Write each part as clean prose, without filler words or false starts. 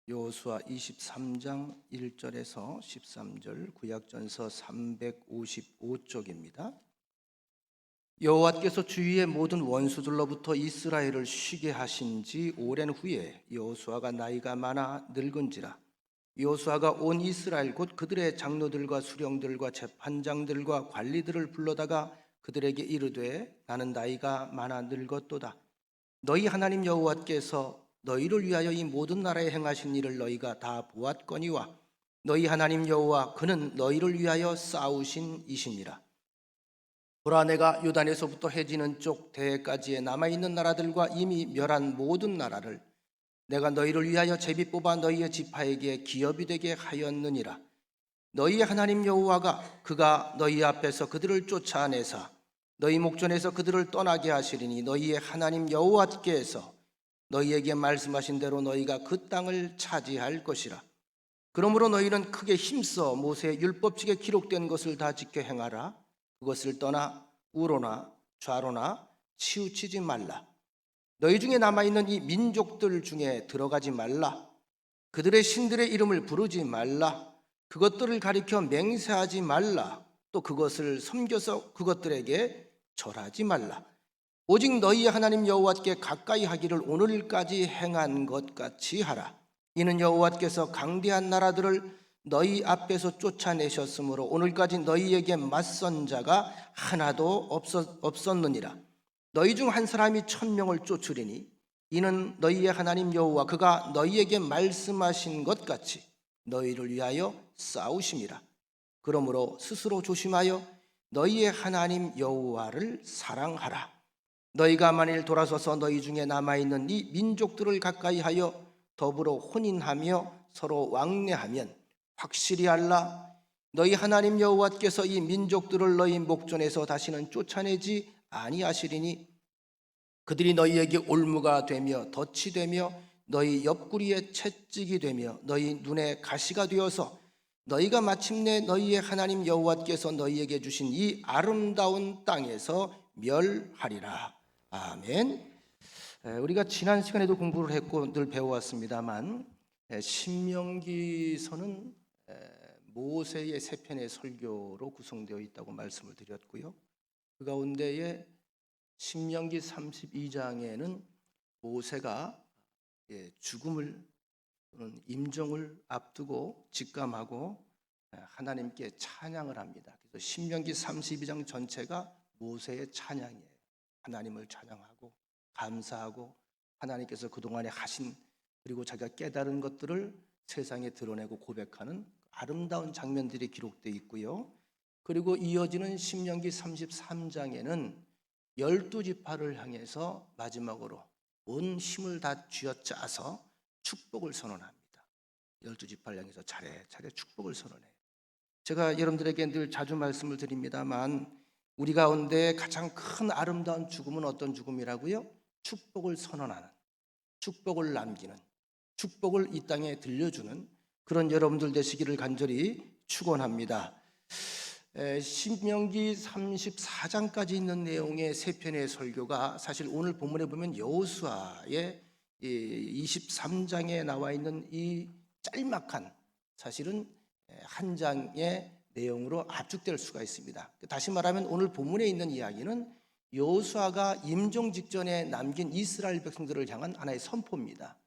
여호수아 23장 1절에서 13절, 구약전서 355쪽입니다. 여호와께서 주위의 모든 원수들로부터 이스라엘을 쉬게 하신 지 오랜 후에 여호수아가 나이가 많아 늙은지라. 여호수아가 온 이스라엘 곧 그들의 장로들과 수령들과 재판장들과 관리들을 불러다가 그들에게 이르되, 나는 나이가 많아 늙었도다. 너희 하나님 여호와께서 너희를 위하여 이 모든 나라에 행하신 일을 너희가 다 보았거니와 너희 하나님 여호와 그는 너희를 위하여 싸우신 이시니라. 보라, 내가 요단에서부터 해지는 쪽 대해까지의 남아있는 나라들과 이미 멸한 모든 나라를 내가 너희를 위하여 제비 뽑아 너희의 지파에게 기업이 되게 하였느니라. 너희 하나님 여호와가 그가 너희 앞에서 그들을 쫓아내사 너희 목전에서 그들을 떠나게 하시리니 너희의 하나님 여호와께서 너희에게 말씀하신 대로 너희가 그 땅을 차지할 것이라. 그러므로 너희는 크게 힘써 모세의 율법책에 기록된 것을 다 지켜 행하라. 그것을 떠나 우로나 좌로나 치우치지 말라. 너희 중에 남아있는 이 민족들 중에 들어가지 말라. 그들의 신들의 이름을 부르지 말라. 그것들을 가리켜 맹세하지 말라. 또 그것을 섬겨서 그것들에게 절하지 말라. 오직 너희 하나님 여호와께 가까이 하기를 오늘까지 행한 것 같이 하라. 이는 여호와께서 강대한 나라들을 너희 앞에서 쫓아내셨으므로 오늘까지 너희에게 맞선 자가 하나도 없었느니라. 너희 중 한 사람이 1000명을 쫓으리니 이는 너희의 하나님 여호와 그가 너희에게 말씀하신 것 같이 너희를 위하여 싸우심이라. 그러므로 스스로 조심하여 너희의 하나님 여호와를 사랑하라. 너희가 만일 돌아서서 너희 중에 남아있는 이 민족들을 가까이 하여 더불어 혼인하며 서로 왕래하면 확실히 알라. 너희 하나님 여호와께서 이 민족들을 너희 목전에서 다시는 쫓아내지 아니하시리니 그들이 너희에게 올무가 되며 덫이 되며 너희 옆구리에 채찍이 되며 너희 눈에 가시가 되어서 너희가 마침내 너희의 하나님 여호와께서 너희에게 주신 이 아름다운 땅에서 멸하리라. 아멘. 우리가 지난 시간에도 공부를 했고 늘 배워왔습니다만 신명기서는 모세의 세 편의 설교로 구성되어 있다고 말씀을 드렸고요. 그 가운데에 신명기 32장에는 모세가 죽음을 또는 임종을 앞두고 직감하고 하나님께 찬양을 합니다. 그래서 신명기 32장 전체가 모세의 찬양이에요. 하나님을 찬양하고 감사하고 하나님께서 그동안에 하신 그리고 자기가 깨달은 것들을 세상에 드러내고 고백하는 아름다운 장면들이 기록되어 있고요. 그리고 이어지는 신명기 33장에는 12지파를 향해서 마지막으로 온 힘을 다 쥐어짜서 축복을 선언합니다. 12지파를 향해서 차례차례 축복을 선언해요. 제가 여러분들에게 늘 자주 말씀을 드립니다만 우리 가운데 가장 큰 아름다운 죽음은 어떤 죽음이라고요? 축복을 선언하는, 축복을 남기는, 축복을 이 땅에 들려주는 그런 여러분들 되시기를 간절히 축원합니다. 신명기 34장까지 있는 내용의 세 편의 설교가 사실 오늘 본문에 보면 여호수아의 23장에 나와 있는 이 짤막한 사실은 한 장의 내용으로 압축될 수가 있습니다. 다시 말하면 오늘 본문에 있는 이야기는 여호수아가 임종 직전에 남긴 이스라엘 백성들을 향한 하나의 선포입니다.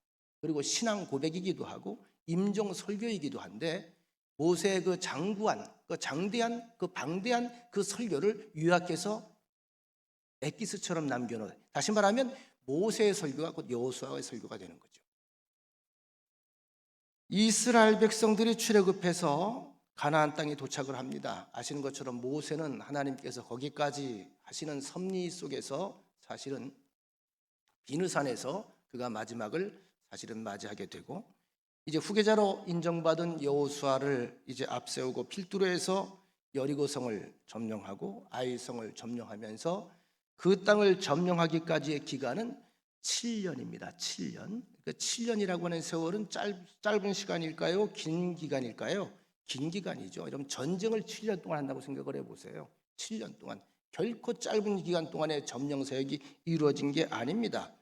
그리고 신앙 고백이기도 하고 임종 설교이기도 한데 모세의 그 장구한, 그 장대한, 그 방대한 그 설교를 요약해서 엑기스처럼 남겨놓은, 다시 말하면 모세의 설교가 곧 여호수아의 설교가 되는 거죠. 이스라엘 백성들이 출애굽해서 가나안 땅에 도착을 합니다. 아시는 것처럼 모세는 하나님께서 거기까지 하시는 섭리 속에서 사실은 비느산에서 그가 마지막을 사실은 맞이하게 되고 이제 후계자로 인정받은 여호수아를 이제 앞세우고 필두로 해서 여리고성을 점령하고 아이성을 점령하면서 그 땅을 점령하기까지의 기간은 7년입니다. 7년. 그러니까 7년이라고 하는 세월은 짧은 시간일까요? 긴 기간일까요? 긴 기간이죠. 여러분 전쟁을 7년 동안 한다고 생각을 해보세요. 7년 동안 결코 짧은 기간 동안에 점령 사역이 이루어진 게 아닙니다.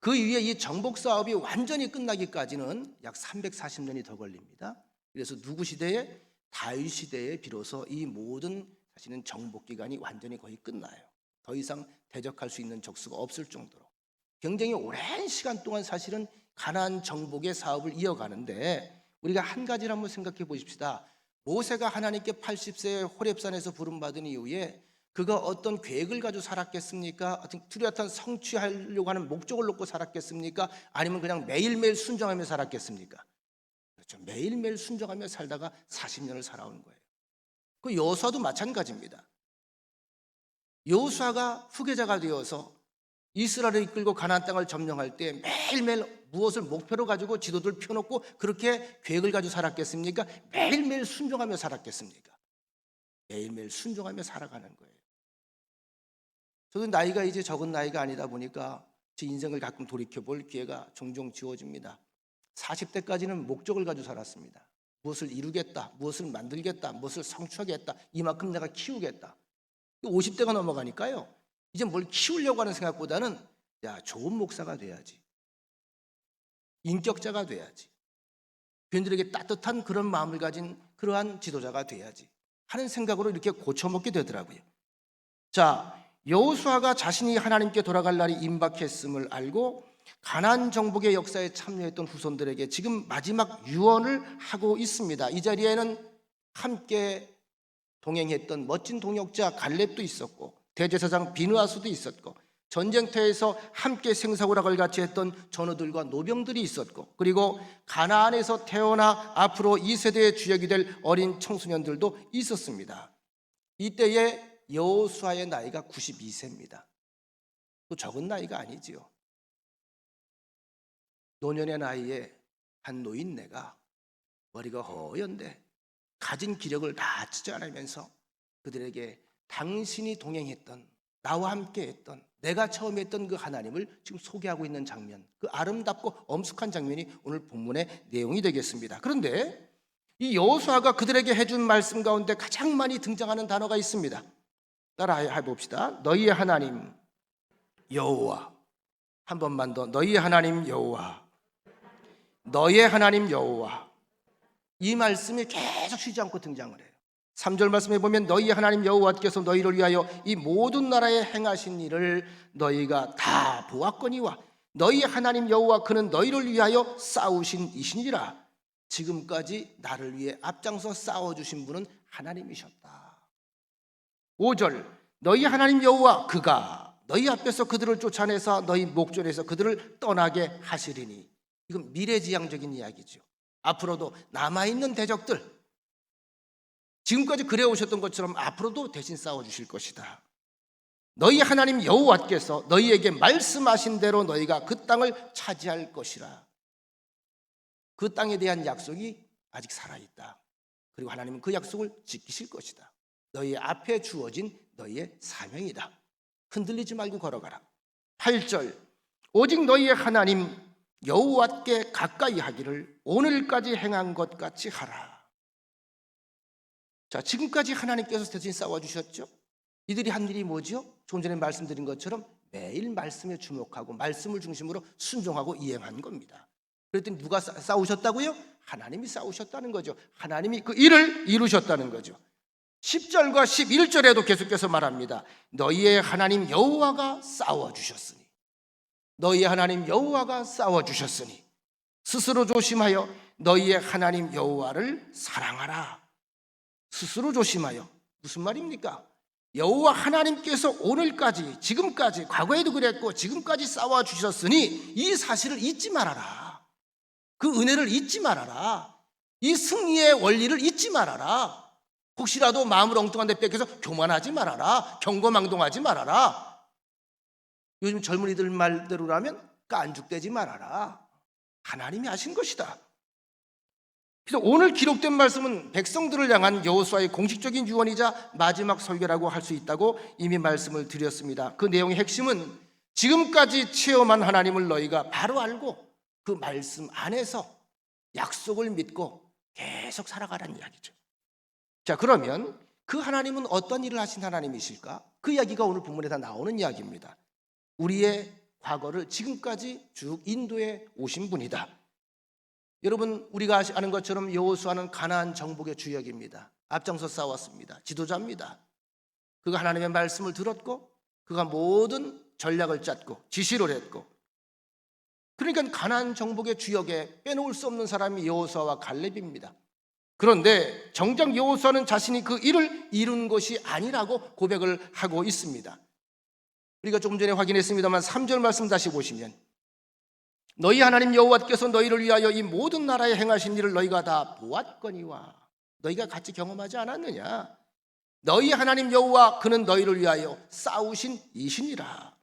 그 이후에 이 정복 사업이 완전히 끝나기까지는 약 340년이 더 걸립니다. 그래서 누구 시대에? 다윗 시대에 비로소 이 모든 사실은 정복 기간이 완전히 거의 끝나요. 더 이상 대적할 수 있는 적수가 없을 정도로 굉장히 오랜 시간 동안 사실은 가나안 정복의 사업을 이어가는데, 우리가 한 가지를 한번 생각해 보십시다. 모세가 하나님께 80세에 호렙산에서 부름받은 이후에 그가 어떤 계획을 가지고 살았겠습니까? 어떤 뚜렷한 성취하려고 하는 목적을 놓고 살았겠습니까? 아니면 그냥 매일매일 순종하며 살았겠습니까? 그렇죠. 매일매일 순종하며 살다가 40년을 살아온 거예요. 그 여호수아도 마찬가지입니다. 여호수아가 후계자가 되어서 이스라엘을 이끌고 가나안 땅을 점령할 때 매일매일 무엇을 목표로 가지고 지도들 펴놓고 그렇게 계획을 가지고 살았겠습니까? 매일매일 순종하며 살았겠습니까? 매일매일 순종하며 살아가는 거예요. 저도 나이가 이제 적은 나이가 아니다 보니까 제 인생을 가끔 돌이켜볼 기회가 종종 주어집니다. 40대까지는 목적을 가지고 살았습니다. 무엇을 이루겠다, 무엇을 만들겠다, 무엇을 성취하겠다, 이만큼 내가 키우겠다. 50대가 넘어가니까요, 이제 뭘 키우려고 하는 생각보다는 좋은 목사가 돼야지, 인격자가 돼야지, 교인들에게 따뜻한 그런 마음을 가진 그러한 지도자가 돼야지 하는 생각으로 이렇게 고쳐먹게 되더라고요. 자, 여호수아가 자신이 하나님께 돌아갈 날이 임박했음을 알고 가나안 정복의 역사에 참여했던 후손들에게 지금 마지막 유언을 하고 있습니다. 이 자리에는 함께 동행했던 멋진 동역자 갈렙도 있었고, 대제사장 비느하스도 있었고, 전쟁터에서 함께 생사고락을 같이 했던 전우들과 노병들이 있었고, 그리고 가나안에서 태어나 앞으로 이 세대의 주역이 될 어린 청소년들도 있었습니다. 이때에 여호수아의 나이가 92세입니다. 또 적은 나이가 아니지요. 노년의 나이에 한 노인네가 머리가 허연데 가진 기력을 다 치저하면서 그들에게 당신이 동행했던, 나와 함께 했던, 내가 처음 했던 그 하나님을 지금 소개하고 있는 장면, 그 아름답고 엄숙한 장면이 오늘 본문의 내용이 되겠습니다. 그런데 이 여호수아가 그들에게 해준 말씀 가운데 가장 많이 등장하는 단어가 있습니다. 따라 해봅시다. 너희의 하나님 여호와. 한 번만 더. 너희의 하나님 여호와. 너희의 하나님 여호와. 이 말씀이 계속 쉬지 않고 등장을 해요. 3절 말씀에 보면 너희 하나님 여호와께서 너희를 위하여 이 모든 나라에 행하신 일을 너희가 다 보았거니와 너희 하나님 여호와 그는 너희를 위하여 싸우신 이시니라. 지금까지 나를 위해 앞장서 싸워주신 분은 하나님이셨다. 5절 너희 하나님 여호와 그가 너희 앞에서 그들을 쫓아내서 너희 목전에서 그들을 떠나게 하시리니. 이건 미래지향적인 이야기죠. 앞으로도 남아있는 대적들, 지금까지 그래 오셨던 것처럼 앞으로도 대신 싸워주실 것이다. 너희 하나님 여호와께서 너희에게 말씀하신 대로 너희가 그 땅을 차지할 것이라. 그 땅에 대한 약속이 아직 살아있다. 그리고 하나님은 그 약속을 지키실 것이다. 너희 앞에 주어진 너희의 사명이다. 흔들리지 말고 걸어가라. 8절 오직 너희의 하나님 여호와께 가까이 하기를 오늘까지 행한 것 같이 하라. 자, 지금까지 하나님께서 대신 싸워주셨죠. 이들이 한 일이 뭐죠? 조금 전에 말씀드린 것처럼 매일 말씀에 주목하고 말씀을 중심으로 순종하고 이행한 겁니다. 그랬더니 누가 싸우셨다고요? 하나님이 싸우셨다는 거죠. 하나님이 그 일을 이루셨다는 거죠. 10절과 11절에도 계속해서 말합니다. 너희의 하나님 여호와가 싸워주셨으니, 너희의 하나님 여호와가 싸워주셨으니 스스로 조심하여 너희의 하나님 여호와를 사랑하라. 스스로 조심하여. 무슨 말입니까? 여호와 하나님께서 오늘까지, 지금까지, 과거에도 그랬고 지금까지 싸워주셨으니 이 사실을 잊지 말아라. 그 은혜를 잊지 말아라. 이 승리의 원리를 잊지 말아라. 혹시라도 마음을 엉뚱한 데 뺏겨서 교만하지 말아라. 경거망동하지 말아라. 요즘 젊은이들 말대로라면 깐죽대지 말아라. 하나님이 하신 것이다. 그래서 오늘 기록된 말씀은 백성들을 향한 여호수아의 공식적인 유언이자 마지막 설교라고 할 수 있다고 이미 말씀을 드렸습니다. 그 내용의 핵심은 지금까지 체험한 하나님을 너희가 바로 알고 그 말씀 안에서 약속을 믿고 계속 살아가라는 이야기죠. 자, 그러면 그 하나님은 어떤 일을 하신 하나님이실까? 그 이야기가 오늘 본문에 다 나오는 이야기입니다. 우리의 과거를 지금까지 쭉 인도해 오신 분이다. 여러분, 우리가 아는 것처럼 여호수아는 가나안 정복의 주역입니다. 앞장서 싸웠습니다. 지도자입니다. 그가 하나님의 말씀을 들었고 그가 모든 전략을 짰고 지시를 했고, 그러니까 가나안 정복의 주역에 빼놓을 수 없는 사람이 여호수아와 갈렙입니다. 그런데 정작 여호수아는 자신이 그 일을 이룬 것이 아니라고 고백을 하고 있습니다. 우리가 조금 전에 확인했습니다만 3절 말씀 다시 보시면, 너희 하나님 여호와께서 너희를 위하여 이 모든 나라에 행하신 일을 너희가 다 보았거니와, 너희가 같이 경험하지 않았느냐? 너희 하나님 여호와 그는 너희를 위하여 싸우신 이시니라.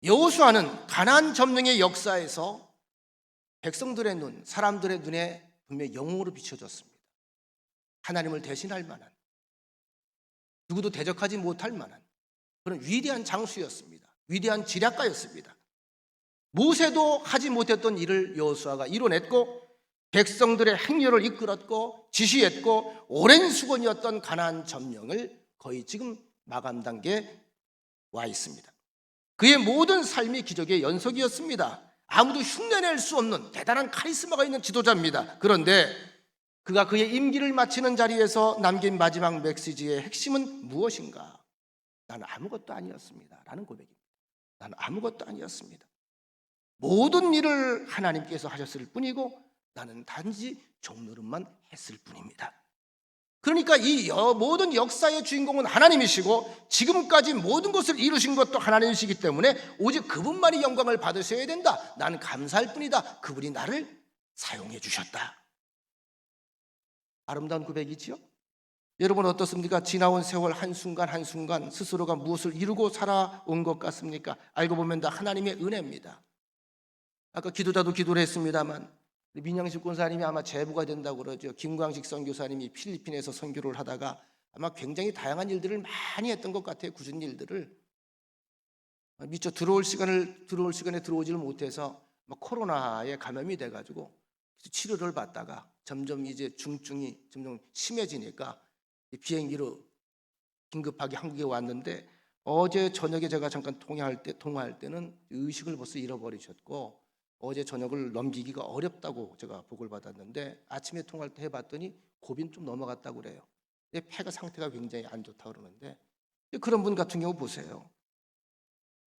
여호수아는 가나안 점령의 역사에서 백성들의 눈, 사람들의 눈에 분명히 영웅으로 비춰졌습니다. 하나님을 대신할 만한, 누구도 대적하지 못할 만한 그런 위대한 장수였습니다. 위대한 지략가였습니다. 모세도 하지 못했던 일을 여호수아가 이뤄냈고 백성들의 행렬을 이끌었고 지시했고, 오랜 수건이었던 가나안 점령을 거의 지금 마감 단계에 와 있습니다. 그의 모든 삶이 기적의 연속이었습니다. 아무도 흉내낼 수 없는 대단한 카리스마가 있는 지도자입니다. 그런데 그가 그의 임기를 마치는 자리에서 남긴 마지막 메시지의 핵심은 무엇인가? 나는 아무것도 아니었습니다 라는 고백입니다. 나는 아무것도 아니었습니다. 모든 일을 하나님께서 하셨을 뿐이고 나는 단지 종노릇만 했을 뿐입니다. 그러니까 이 모든 역사의 주인공은 하나님이시고 지금까지 모든 것을 이루신 것도 하나님이시기 때문에 오직 그분만이 영광을 받으셔야 된다. 나는 감사할 뿐이다. 그분이 나를 사용해 주셨다. 아름다운 고백이지요? 여러분 어떻습니까? 지나온 세월 한순간 한순간 스스로가 무엇을 이루고 살아온 것 같습니까? 알고 보면 다 하나님의 은혜입니다. 아까 기도자도 기도를 했습니다만 민영식 권사님이 아마 제보가 된다고 그러죠. 김광식 선교사님이 필리핀에서 선교를 하다가 아마 굉장히 다양한 일들을 많이 했던 것 같아요. 굳은 일들을. 미처 들어올 시간에 들어오지를 못해서 코로나에 감염이 돼가지고 치료를 받다가 점점 이제 중증이 점점 심해지니까 비행기로 긴급하게 한국에 왔는데, 어제 저녁에 제가 잠깐 통화할 때는 의식을 벌써 잃어버리셨고 어제 저녁을 넘기기가 어렵다고 제가 보고를 받았는데, 아침에 통화할 때 해봤더니 고비는 좀 넘어갔다고 그래요. 폐가 상태가 굉장히 안 좋다고 그러는데, 그런 분 같은 경우 보세요.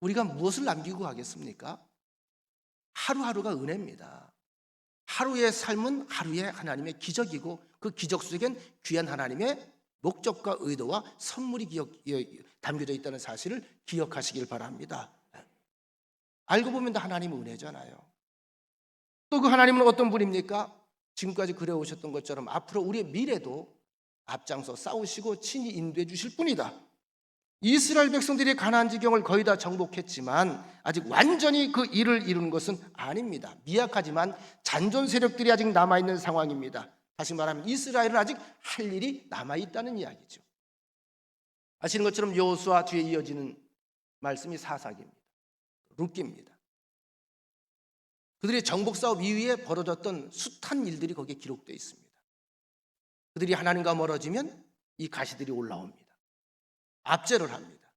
우리가 무엇을 남기고 가겠습니까? 하루하루가 은혜입니다. 하루의 삶은 하루의 하나님의 기적이고 그 기적 속엔 귀한 하나님의 목적과 의도와 선물이 담겨져 있다는 사실을 기억하시길 바랍니다. 알고 보면 다 하나님의 은혜잖아요. 또 그 하나님은 어떤 분입니까? 지금까지 그래오셨던 것처럼 앞으로 우리의 미래도 앞장서 싸우시고 친히 인도해 주실 분이다. 이스라엘 백성들이 가나안 지경을 거의 다 정복했지만 아직 완전히 그 일을 이룬 것은 아닙니다. 미약하지만 잔존 세력들이 아직 남아있는 상황입니다. 다시 말하면 이스라엘은 아직 할 일이 남아있다는 이야기죠. 아시는 것처럼 여호수아 뒤에 이어지는 말씀이 사사기입니다. 룻기입니다. 그들의 정복사업 이후에 벌어졌던 숱한 일들이 거기에 기록되어 있습니다. 그들이 하나님과 멀어지면 이 가시들이 올라옵니다. 압제를 합니다.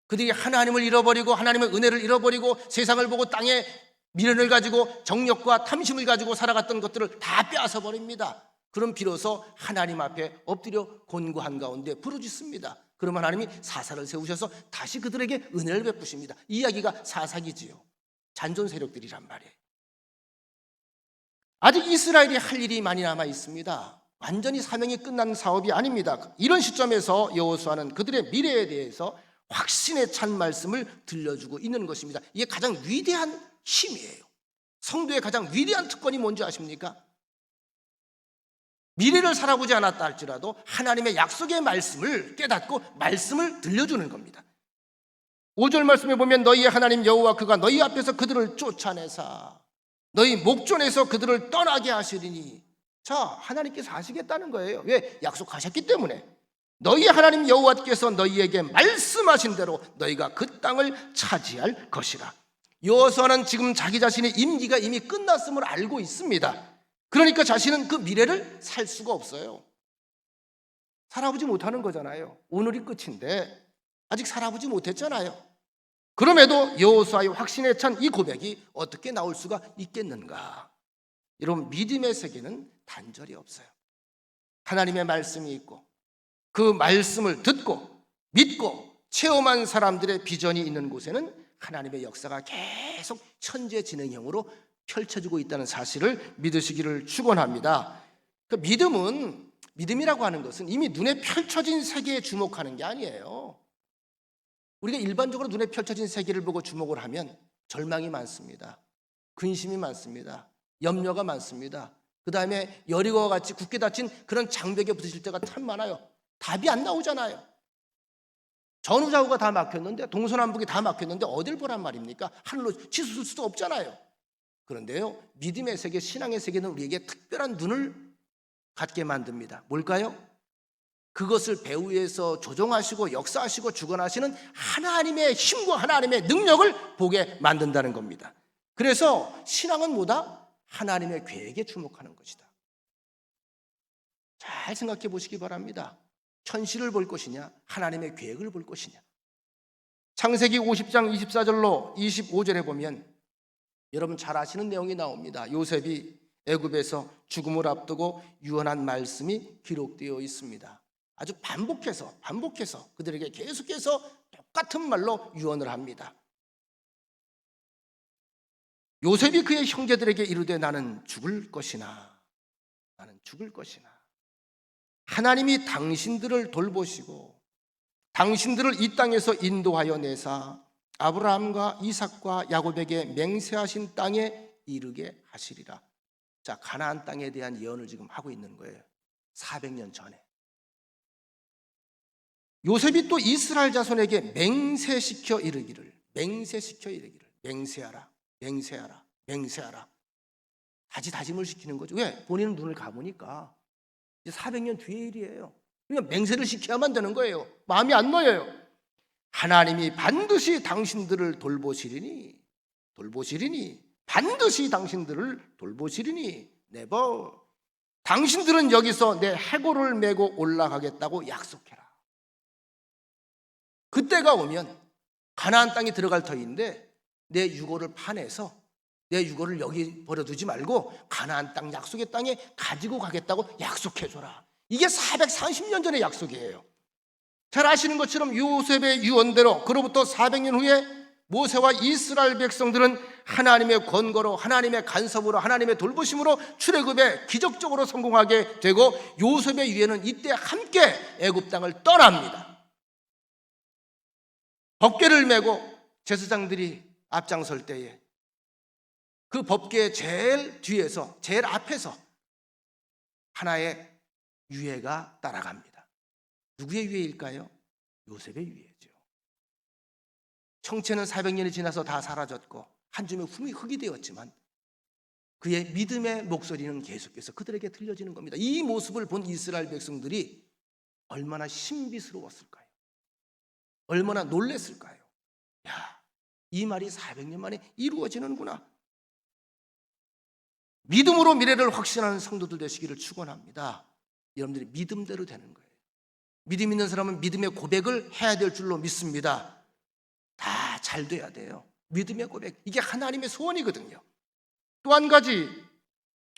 그들이 하나님을 잃어버리고 하나님의 은혜를 잃어버리고 세상을 보고 땅의 미련을 가지고 정욕과 탐심을 가지고 살아갔던 것들을 다 빼앗아 버립니다. 그럼 비로소 하나님 앞에 엎드려 곤고한 가운데 부르짖습니다. 그러면 하나님이 사사를 세우셔서 다시 그들에게 은혜를 베푸십니다. 이 이야기가 사사기지요. 잔존 세력들이란 말이에요. 아직 이스라엘이 할 일이 많이 남아 있습니다. 완전히 사명이 끝난 사업이 아닙니다. 이런 시점에서 여호수아는 그들의 미래에 대해서 확신에 찬 말씀을 들려주고 있는 것입니다. 이게 가장 위대한 힘이에요. 성도의 가장 위대한 특권이 뭔지 아십니까? 미래를 살아보지 않았다 할지라도 하나님의 약속의 말씀을 깨닫고 말씀을 들려주는 겁니다. 5절 말씀에 보면 너희의 하나님 여호와 그가 너희 앞에서 그들을 쫓아내사 너희 목전에서 그들을 떠나게 하시리니. 자, 하나님께서 하시겠다는 거예요. 왜? 약속하셨기 때문에. 너희 하나님 여호와께서 너희에게 말씀하신 대로 너희가 그 땅을 차지할 것이라. 여호수아는 지금 자기 자신의 임기가 이미 끝났음을 알고 있습니다. 그러니까 자신은 그 미래를 살 수가 없어요. 살아보지 못하는 거잖아요. 오늘이 끝인데 아직 살아보지 못했잖아요. 그럼에도 여호수아의 확신에 찬 이 고백이 어떻게 나올 수가 있겠는가? 여러분, 믿음의 세계는 단절이 없어요. 하나님의 말씀이 있고 그 말씀을 듣고 믿고 체험한 사람들의 비전이 있는 곳에는 하나님의 역사가 계속 천재지능형으로 펼쳐지고 있다는 사실을 믿으시기를 축원합니다. 그 믿음이라고 하는 것은 이미 눈에 펼쳐진 세계에 주목하는 게 아니에요. 우리가 일반적으로 눈에 펼쳐진 세계를 보고 주목을 하면 절망이 많습니다. 근심이 많습니다. 염려가 많습니다. 그 다음에 여리고와 같이 굳게 닫힌 그런 장벽에 부딪힐 때가 참 많아요. 답이 안 나오잖아요. 전후좌우가 다 막혔는데, 동서남북이 다 막혔는데 어딜 보란 말입니까? 하늘로 치솟을 수도 없잖아요. 그런데요, 믿음의 세계, 신앙의 세계는 우리에게 특별한 눈을 갖게 만듭니다. 뭘까요? 그것을 배후에서 조종하시고 역사하시고 주관하시는 하나님의 힘과 하나님의 능력을 보게 만든다는 겁니다. 그래서 신앙은 뭐다? 하나님의 계획에 주목하는 것이다. 잘 생각해 보시기 바랍니다. 현실을 볼 것이냐, 하나님의 계획을 볼 것이냐. 창세기 50장 24절로 25절에 보면 여러분 잘 아시는 내용이 나옵니다. 요셉이 애굽에서 죽음을 앞두고 유언한 말씀이 기록되어 있습니다. 아주 반복해서 그들에게 계속해서 똑같은 말로 유언을 합니다. 요셉이 그의 형제들에게 이르되 나는 죽을 것이나 하나님이 당신들을 돌보시고 당신들을 이 땅에서 인도하여 내사 아브라함과 이삭과 야곱에게 맹세하신 땅에 이르게 하시리라. 자, 가나안 땅에 대한 예언을 지금 하고 있는 거예요. 400년 전에. 요셉이 또 이스라엘 자손에게 맹세시켜 이르기를 맹세하라. 다짐을 시키는 거죠. 왜? 본인은 눈을 감으니까 이제 400년 뒤의 일이에요. 그러니까 맹세를 시켜야만 되는 거예요. 마음이 안 놓여요. 하나님이 반드시 당신들을 돌보시리니 반드시 당신들을 돌보시리니 네버 당신들은 여기서 내 해골을 메고 올라가겠다고 약속해라. 그때가 오면 가나안 땅에 들어갈 터인데 내 유고를 파내서 내 유고를 여기 버려두지 말고 가나안 땅 약속의 땅에 가지고 가겠다고 약속해줘라. 이게 430년 전의 약속이에요. 잘 아시는 것처럼 요셉의 유언대로 그로부터 400년 후에 모세와 이스라엘 백성들은 하나님의 권고로 하나님의 간섭으로 하나님의 돌보심으로 출애굽에 기적적으로 성공하게 되고 요셉의 유해는 이때 함께 애굽 땅을 떠납니다. 법궤를 메고 제사장들이 앞장설 때에 그 법궤의 제일 뒤에서 제일 앞에서 하나의 유해가 따라갑니다. 누구의 유해일까요? 요셉의 유해죠. 형체는 400년이 지나서 다 사라졌고 한 줌의 흙이 되었지만 그의 믿음의 목소리는 계속해서 그들에게 들려지는 겁니다. 이 모습을 본 이스라엘 백성들이 얼마나 신비스러웠을까요? 얼마나 놀랬을까요? 야, 이 말이 400년 만에 이루어지는구나. 믿음으로 미래를 확신하는 성도들 되시기를 축원합니다. 여러분들이 믿음대로 되는 거예요. 믿음 있는 사람은 믿음의 고백을 해야 될 줄로 믿습니다. 다 잘 돼야 돼요. 믿음의 고백, 이게 하나님의 소원이거든요. 또 한 가지,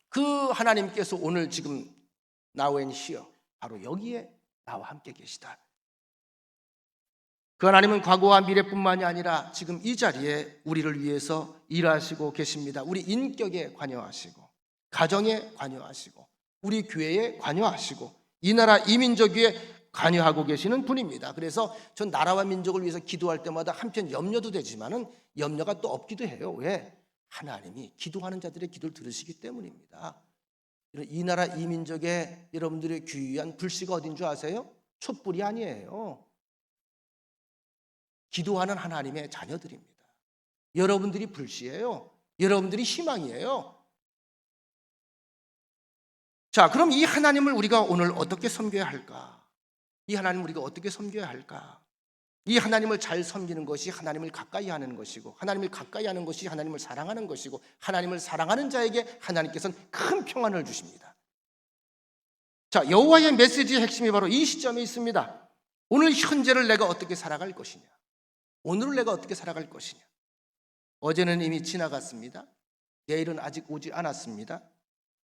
그 하나님께서 오늘 지금 now and here, 바로 여기에 나와 함께 계시다. 그 하나님은 과거와 미래뿐만이 아니라 지금 이 자리에 우리를 위해서 일하시고 계십니다. 우리 인격에 관여하시고 가정에 관여하시고 우리 교회에 관여하시고 이 나라 이 민족 위에 관여하고 계시는 분입니다. 그래서 전 나라와 민족을 위해서 기도할 때마다 한편 염려도 되지만은 염려가 또 없기도 해요. 왜? 하나님이 기도하는 자들의 기도를 들으시기 때문입니다. 이 나라 이 민족의 여러분들의 귀한 불씨가 어딘 줄 아세요? 촛불이 아니에요. 기도하는 하나님의 자녀들입니다. 여러분들이 불씨예요. 여러분들이 희망이에요. 자, 그럼 이 하나님을 우리가 오늘 어떻게 섬겨야 할까? 이 하나님을 우리가 어떻게 섬겨야 할까? 이 하나님을 잘 섬기는 것이 하나님을 가까이 하는 것이고 하나님을 가까이 하는 것이 하나님을 사랑하는 것이고 하나님을 사랑하는 자에게 하나님께서는 큰 평안을 주십니다. 자, 여호와의 메시지의 핵심이 바로 이 시점에 있습니다. 오늘 현재를 내가 어떻게 살아갈 것이냐? 오늘을 내가 어떻게 살아갈 것이냐. 어제는 이미 지나갔습니다. 내일은 아직 오지 않았습니다.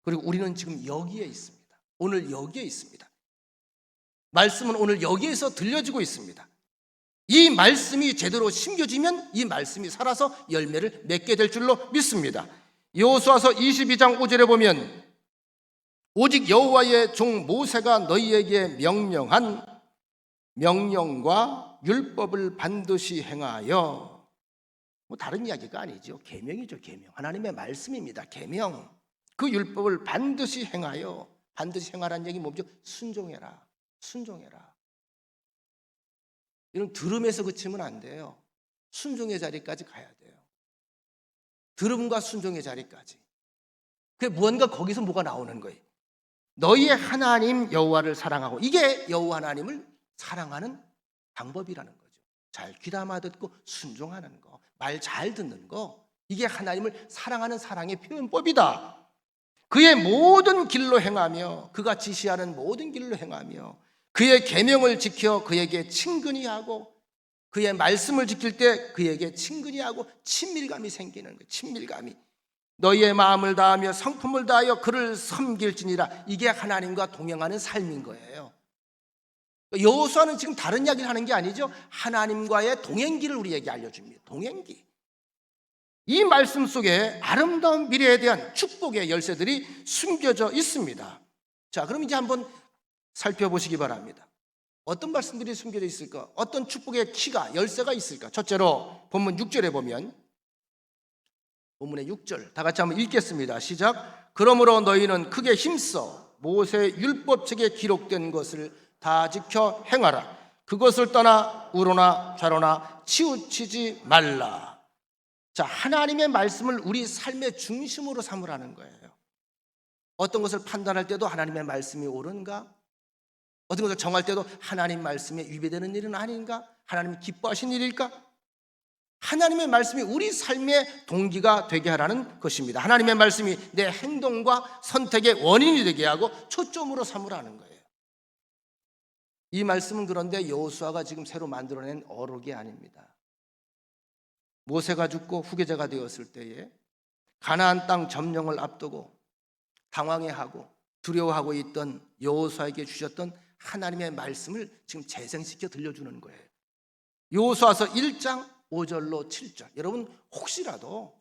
그리고 우리는 지금 여기에 있습니다. 오늘 여기에 있습니다. 말씀은 오늘 여기에서 들려지고 있습니다. 이 말씀이 제대로 심겨지면 이 말씀이 살아서 열매를 맺게 될 줄로 믿습니다. 여호수아서 22장 5절에 보면 오직 여호와의 종 모세가 너희에게 명령한 명령과 율법을 반드시 행하여, 다른 이야기가 아니죠. 계명이죠. 계명. 하나님의 말씀입니다. 계명. 그 율법을 반드시 행하여, 반드시 행하라는 얘기 뭐죠? 순종해라. 순종해라. 이런 들음에서 그치면 안 돼요. 순종의 자리까지 가야 돼요. 들음과 순종의 자리까지. 그게 무언가 거기서 뭐가 나오는 거예요. 너희의 하나님 여호와를 사랑하고, 이게 여호와 하나님을 사랑하는 방법이라는 거죠. 잘 귀담아 듣고 순종하는 거, 말 잘 듣는 거, 이게 하나님을 사랑하는 사랑의 표현법이다. 그의 모든 길로 행하며, 그가 지시하는 모든 길로 행하며, 그의 계명을 지켜 그에게 친근히 하고, 그의 말씀을 지킬 때 그에게 친근히 하고 친밀감이 생기는 거예요. 친밀감이. 너희의 마음을 다하며 성품을 다하여 그를 섬길지니라. 이게 하나님과 동행하는 삶인 거예요. 여호수아는 지금 다른 이야기를 하는 게 아니죠. 하나님과의 동행기를 우리에게 알려줍니다. 동행기. 이 말씀 속에 아름다운 미래에 대한 축복의 열쇠들이 숨겨져 있습니다. 자, 그럼 이제 한번 살펴보시기 바랍니다. 어떤 말씀들이 숨겨져 있을까? 어떤 축복의 키가, 열쇠가 있을까? 첫째로 본문 6절에 보면, 본문의 6절 다 같이 한번 읽겠습니다. 시작. 그러므로 너희는 크게 힘써 모세의 율법책에 기록된 것을 다 지켜 행하라. 그것을 떠나 우로나 좌로나 치우치지 말라. 자, 하나님의 말씀을 우리 삶의 중심으로 삼으라는 거예요. 어떤 것을 판단할 때도 하나님의 말씀이 옳은가? 어떤 것을 정할 때도 하나님 말씀에 위배되는 일은 아닌가? 하나님이 기뻐하신 일일까? 하나님의 말씀이 우리 삶의 동기가 되게 하라는 것입니다. 하나님의 말씀이 내 행동과 선택의 원인이 되게 하고 초점으로 삼으라는 거예요. 이 말씀은 그런데 여호수아가 지금 새로 만들어낸 어록이 아닙니다. 모세가 죽고 후계자가 되었을 때에 가나안 땅 점령을 앞두고 당황해하고 두려워하고 있던 여호수아에게 주셨던 하나님의 말씀을 지금 재생시켜 들려주는 거예요. 여호수아서 1장 5절로 7절. 여러분 혹시라도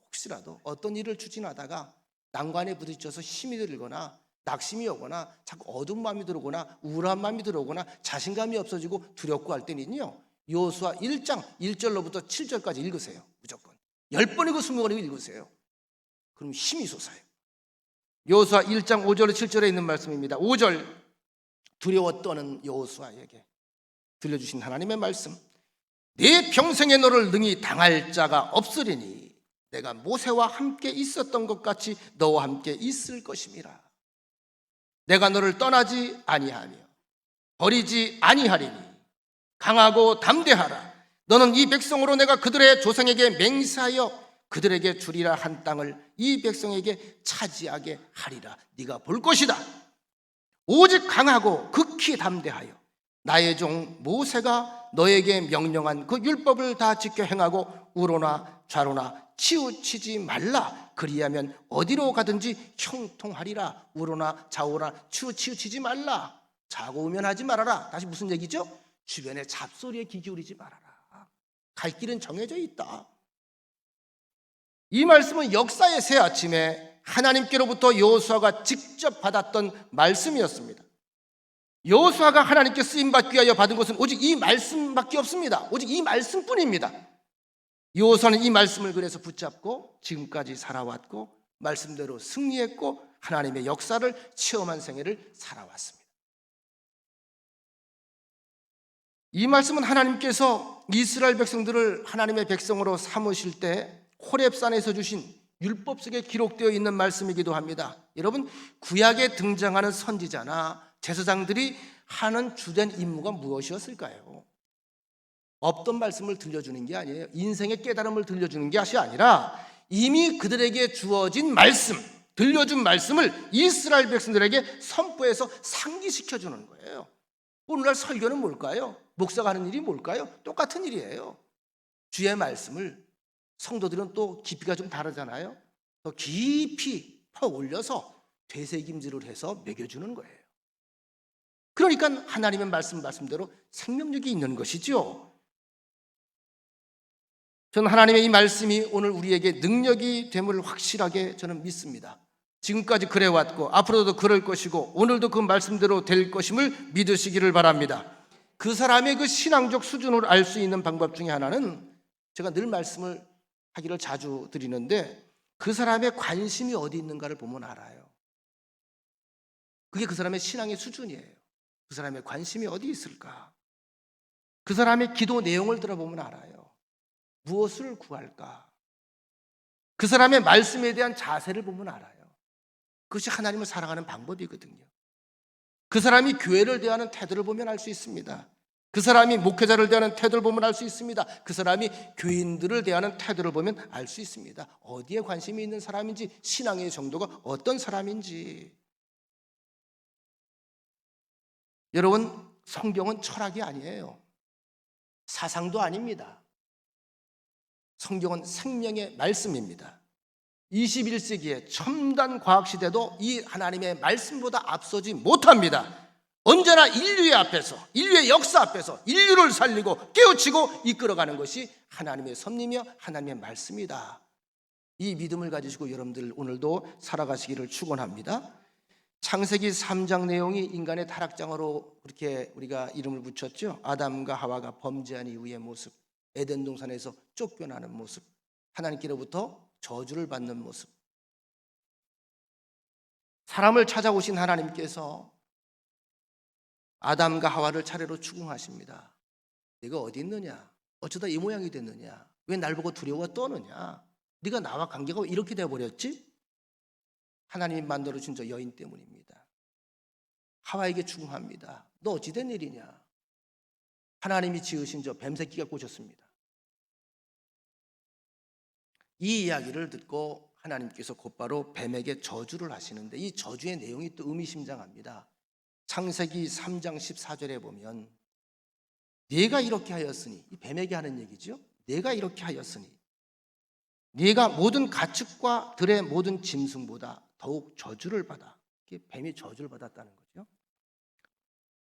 어떤 일을 추진하다가 난관에 부딪혀서 힘이 들거나 낙심이 오거나 자꾸 어두운 마음이 들어오거나 우울한 마음이 들어오거나 자신감이 없어지고 두렵고 할 때는요, 여호수아 1장 1절로부터 7절까지 읽으세요. 무조건 10번이고 20번이고 읽으세요. 그럼 힘이 솟아요. 여호수아 1장 5절로 7절에 있는 말씀입니다. 5절, 두려워 떠는 여호수아에게 들려주신 하나님의 말씀. 네 평생에 너를 능히 당할 자가 없으리니 내가 모세와 함께 있었던 것 같이 너와 함께 있을 것임이라. 내가 너를 떠나지 아니하며 버리지 아니하리니 강하고 담대하라. 너는 이 백성으로 내가 그들의 조상에게 맹세하여 그들에게 주리라 한 땅을 이 백성에게 차지하게 하리라. 네가 볼 것이다. 오직 강하고 극히 담대하여 나의 종 모세가 너에게 명령한 그 율법을 다 지켜 행하고 우로나 좌로나 치우치지 말라. 그리하면 어디로 가든지 형통하리라. 우로나 좌우나 치우치지 말라. 자고 우면하지 말아라. 다시 무슨 얘기죠? 주변의 잡소리에 귀 기울이지 말아라. 갈 길은 정해져 있다. 이 말씀은 역사의 새 아침에 하나님께로부터 여호수아가 직접 받았던 말씀이었습니다. 여호수아가 하나님께 쓰임받기 위하여 받은 것은 오직 이 말씀밖에 없습니다. 오직 이 말씀뿐입니다. 여호수아는 이 말씀을 그래서 붙잡고 지금까지 살아왔고 말씀대로 승리했고 하나님의 역사를 체험한 생애를 살아왔습니다. 이 말씀은 하나님께서 이스라엘 백성들을 하나님의 백성으로 삼으실 때 호렙산에서 주신 율법 속에 기록되어 있는 말씀이기도 합니다. 여러분, 구약에 등장하는 선지자나 제사장들이 하는 주된 임무가 무엇이었을까요? 없던 말씀을 들려주는 게 아니에요. 인생의 깨달음을 들려주는 것이 아니라 이미 그들에게 주어진 말씀, 들려준 말씀을 이스라엘 백성들에게 선포해서 상기시켜주는 거예요. 오늘날 설교는 뭘까요? 목사가 하는 일이 뭘까요? 똑같은 일이에요. 주의 말씀을 성도들은 또 깊이가 좀 다르잖아요. 더 깊이 퍼 올려서 되새김질을 해서 먹여주는 거예요. 그러니까 하나님의 말씀대로 생명력이 있는 것이죠. 저는 하나님의 이 말씀이 오늘 우리에게 능력이 됨을 확실하게 저는 믿습니다. 지금까지 그래왔고 앞으로도 그럴 것이고 오늘도 그 말씀대로 될 것임을 믿으시기를 바랍니다. 그 사람의 그 신앙적 수준을 알 수 있는 방법 중에 하나는 제가 늘 말씀을 하기를 자주 드리는데 그 사람의 관심이 어디 있는가를 보면 알아요. 그게 그 사람의 신앙의 수준이에요. 그 사람의 관심이 어디 있을까? 그 사람의 기도 내용을 들어보면 알아요. 무엇을 구할까? 그 사람의 말씀에 대한 자세를 보면 알아요. 그것이 하나님을 사랑하는 방법이거든요. 그 사람이 교회를 대하는 태도를 보면 알 수 있습니다. 그 사람이 목회자를 대하는 태도를 보면 알 수 있습니다. 그 사람이 교인들을 대하는 태도를 보면 알 수 있습니다. 어디에 관심이 있는 사람인지, 신앙의 정도가 어떤 사람인지. 여러분, 성경은 철학이 아니에요. 사상도 아닙니다. 성경은 생명의 말씀입니다. 21세기의 첨단 과학시대도 이 하나님의 말씀보다 앞서지 못합니다. 언제나 인류의 앞에서, 인류의 역사 앞에서 인류를 살리고 깨우치고 이끌어가는 것이 하나님의 섭리며 하나님의 말씀이다. 이 믿음을 가지시고 여러분들 오늘도 살아가시기를 축원합니다. 창세기 3장 내용이 인간의 타락장으로 그렇게 우리가 이름을 붙였죠. 아담과 하와가 범죄한 이후의 모습, 에덴 동산에서 쫓겨나는 모습, 하나님께로부터 저주를 받는 모습. 사람을 찾아오신 하나님께서 아담과 하와를 차례로 추궁하십니다. 네가 어디 있느냐? 어쩌다 이 모양이 됐느냐? 왜 날 보고 두려워 떠느냐? 네가 나와 관계가 왜 이렇게 되어버렸지? 하나님이 만들어준 저 여인 때문입니다. 하와에게 추궁합니다. 너 어찌 된 일이냐? 하나님이 지으신 저 뱀새끼가 꼬셨습니다. 이 이야기를 듣고 하나님께서 곧바로 뱀에게 저주를 하시는데 이 저주의 내용이 또 의미심장합니다. 창세기 3장 14절에 보면 네가 이렇게 하였으니, 이 뱀에게 하는 얘기죠. 네가 이렇게 하였으니 네가 모든 가축과 들의 모든 짐승보다 더욱 저주를 받아. 이게 뱀이 저주를 받았다는 거죠.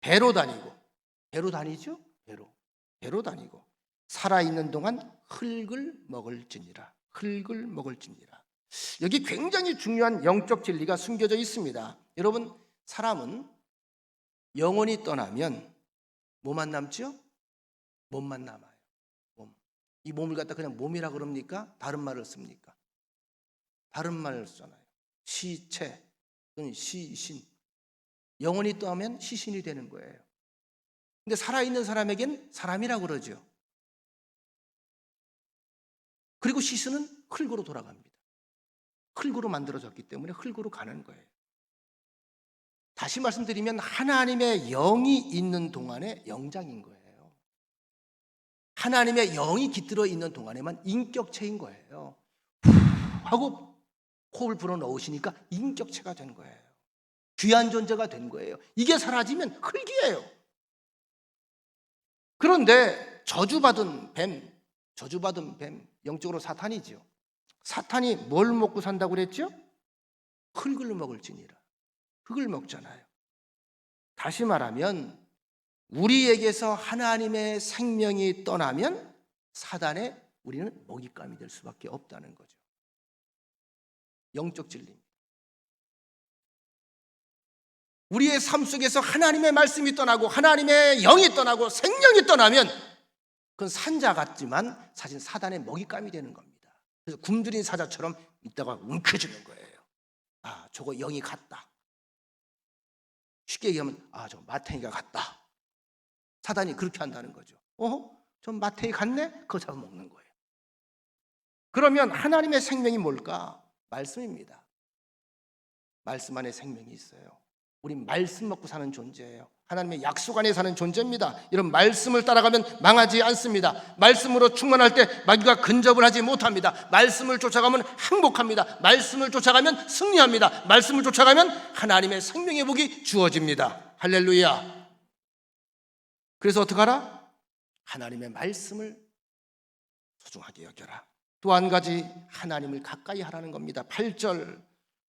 배로 다니죠. 배로 다니고 살아있는 동안 흙을 먹을지니라. 여기 굉장히 중요한 영적 진리가 숨겨져 있습니다. 여러분, 사람은 영혼이 떠나면 뭐만 남죠? 몸만 남아요. 몸. 이 몸을 갖다 그냥 몸이라 그럽니까? 다른 말을 씁니까? 다른 말을 쓰잖아요. 시체 또는 시신. 영혼이 떠나면 시신이 되는 거예요. 근데 살아있는 사람에겐 사람이라고 그러죠. 그리고 시신은 흙으로 돌아갑니다. 흙으로 만들어졌기 때문에 흙으로 가는 거예요. 다시 말씀드리면 하나님의 영이 있는 동안에 영장인 거예요. 하나님의 영이 깃들어 있는 동안에만 인격체인 거예요. 후 하고 호흡을 불어넣으시니까 인격체가 된 거예요. 귀한 존재가 된 거예요. 이게 사라지면 흙이에요. 그런데 저주받은 뱀, 영적으로 사탄이죠. 사탄이 뭘 먹고 산다고 그랬죠? 흙을 먹을지니라. 흙을 먹잖아요. 다시 말하면 우리에게서 하나님의 생명이 떠나면 사단의 우리는 먹잇감이 될 수밖에 없다는 거죠. 영적 진리입니다. 우리의 삶 속에서 하나님의 말씀이 떠나고 하나님의 영이 떠나고 생명이 떠나면 그건 산자 같지만 사실 사단의 먹잇감이 되는 겁니다. 그래서 굶주린 사자처럼 있다가 움켜쥐는 거예요. 아, 저거 영이 갔다. 쉽게 얘기하면 아, 저 마탱이가 갔다. 사단이 그렇게 한다는 거죠. 저 마탱이 갔네? 그거 잡아먹는 거예요. 그러면 하나님의 생명이 뭘까? 말씀입니다. 말씀 안에 생명이 있어요. 우리 말씀 먹고 사는 존재예요. 하나님의 약속 안에 사는 존재입니다. 이런 말씀을 따라가면 망하지 않습니다. 말씀으로 충만할 때 마귀가 근접을 하지 못합니다. 말씀을 쫓아가면 행복합니다. 말씀을 쫓아가면 승리합니다. 말씀을 쫓아가면 하나님의 생명의 복이 주어집니다. 할렐루야. 그래서 어떡하라? 하나님의 말씀을 소중하게 여겨라. 또 한 가지 하나님을 가까이 하라는 겁니다. 8절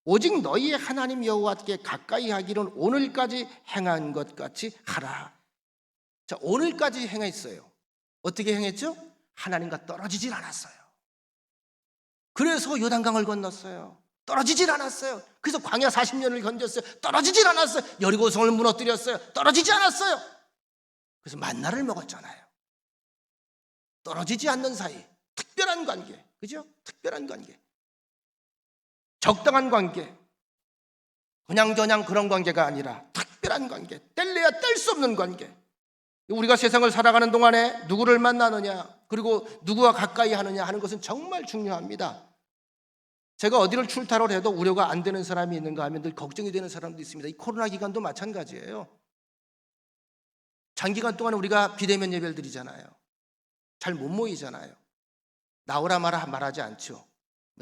오직 너희의 하나님 여호와께 가까이 하기는 오늘까지 행한 것 같이 하라. 자, 오늘까지 행했어요. 어떻게 행했죠? 하나님과 떨어지질 않았어요. 그래서 요단강을 건넜어요. 떨어지질 않았어요. 그래서 광야 40년을 견뎠어요. 떨어지질 않았어요. 여리고성을 무너뜨렸어요. 떨어지지 않았어요. 그래서 만나를 먹었잖아요. 떨어지지 않는 사이, 특별한 관계, 그죠? 특별한 관계, 적당한 관계, 그냥저냥 그런 관계가 아니라 특별한 관계, 뗄래야 뗄 수 없는 관계. 우리가 세상을 살아가는 동안에 누구를 만나느냐, 그리고 누구와 가까이 하느냐 하는 것은 정말 중요합니다. 제가 어디를 출타를 해도 우려가 안 되는 사람이 있는가 하면 늘 걱정이 되는 사람도 있습니다. 이 코로나 기간도 마찬가지예요. 장기간 동안 우리가 비대면 예배를 드리잖아요. 잘 못 모이잖아요. 나오라 말하지 않죠.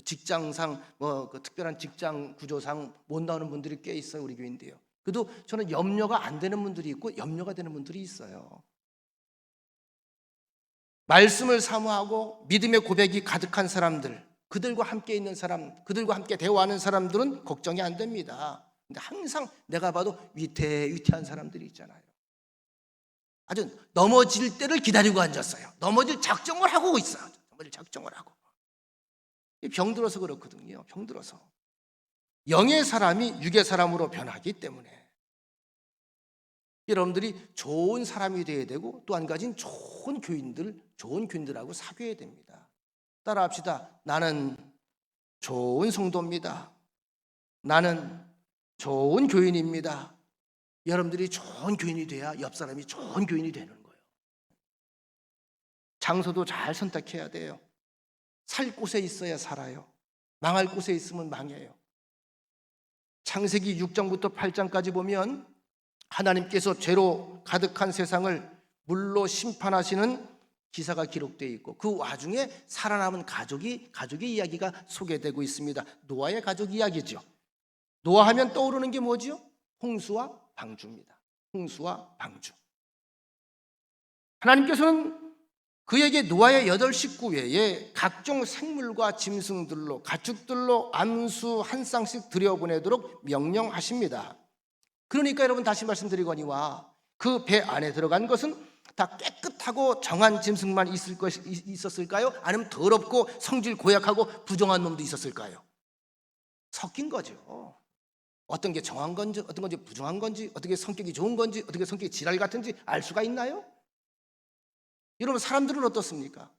직장상 그 특별한 직장 구조상 못 나오는 분들이 꽤 있어요, 우리 교회인데요. 그래도 저는 염려가 안 되는 분들이 있고 염려가 되는 분들이 있어요. 말씀을 사모하고 믿음의 고백이 가득한 사람들, 그들과 함께 있는 사람, 그들과 함께 대화하는 사람들은 걱정이 안 됩니다. 근데 항상 내가 봐도 위태한 사람들이 있잖아요. 아주 넘어질 때를 기다리고 앉았어요. 넘어질 작정을 하고 있어요. 넘어질 작정을 하고. 병들어서 그렇거든요. 병들어서. 영의 사람이 육의 사람으로 변하기 때문에 여러분들이 좋은 사람이 되어야 되고 또 한 가지는 좋은 교인들하고 사귀어야 됩니다. 따라합시다. 나는 좋은 성도입니다. 나는 좋은 교인입니다. 여러분들이 좋은 교인이 돼야 옆 사람이 좋은 교인이 되는 거예요. 장소도 잘 선택해야 돼요. 살 곳에 있어야 살아요. 망할 곳에 있으면 망해요. 창세기 6장부터 8장까지 보면 하나님께서 죄로 가득한 세상을 물로 심판하시는 기사가 기록되어 있고 그 와중에 살아남은 가족의 이야기가 소개되고 있습니다. 노아의 가족 이야기죠. 노아하면 떠오르는 게 뭐죠? 홍수와 방주입니다. 홍수와 방주. 하나님께서는 그에게 노아의 8 식구 외에 각종 생물과 짐승들로 가축들로 암수 한 쌍씩 들여보내도록 명령하십니다. 그러니까 여러분 다시 말씀드리거니와 그 배 안에 들어간 것은 다 깨끗하고 정한 짐승만 있었을까요? 아니면 더럽고 성질 고약하고 부정한 놈도 있었을까요? 섞인 거죠. 어떤 게 정한 건지 어떤 건지 부정한 건지 어떻게 성격이 좋은 건지 어떻게 성격이 지랄 같은지 알 수가 있나요? 여러분 사람들은 어떻습니까?